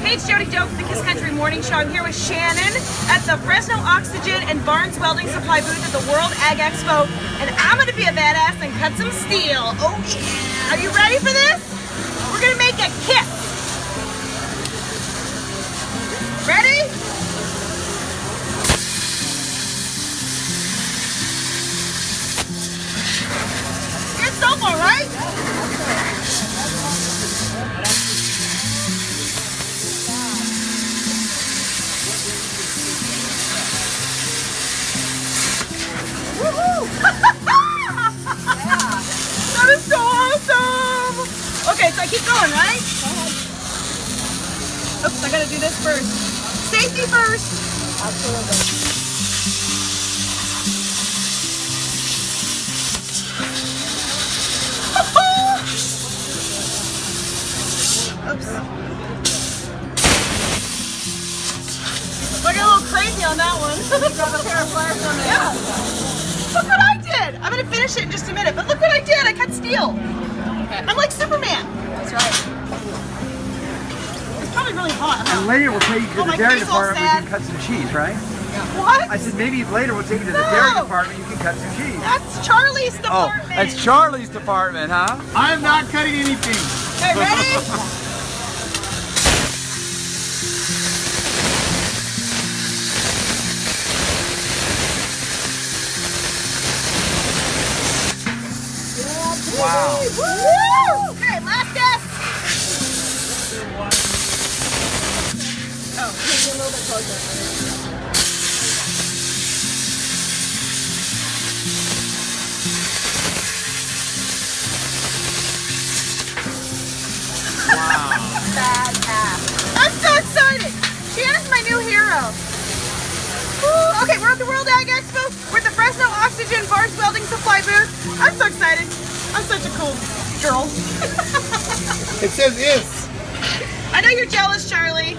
Hey, it's JodyJo from the Kiss Country Morning Show. I'm here with Shannon at the Fresno Oxygen and Barnes Welding Supply booth at the World Ag Expo. And I'm going to be a badass and cut some steel. Oh yeah. Are you ready for this? We're going to make a kiss. Ready? Good so far, right? That is so awesome! Okay, so I keep going, right? Go ahead. Oops, I gotta do this first. Safety first! Absolutely. Oops. I got a little crazy on that one. Grab a pair of pliers on it. Yeah. Look what I did! I'm gonna finish it in just a minute, but look what I did! I cut steel! Okay. I'm like Superman! That's right. It's probably really hot, huh? And later we'll take you to the dairy department where you can cut some cheese, right? Yeah. What? I said maybe later we'll take you to the dairy department you can cut some cheese. That's Charley's department! Oh, that's Charley's department, huh? I am not cutting anything! Okay, ready? Wow. Woo! Okay, last guess. Oh, take it a little bit closer. Wow. Badass. I'm so excited. Shannon's my new hero. Woo. Okay, we're at the World Ag Expo. We're at the Fresno Oxygen Barnes Welding Supply booth. I'm so excited. I'm such a cool girl. It says is. I know you're jealous, Charley.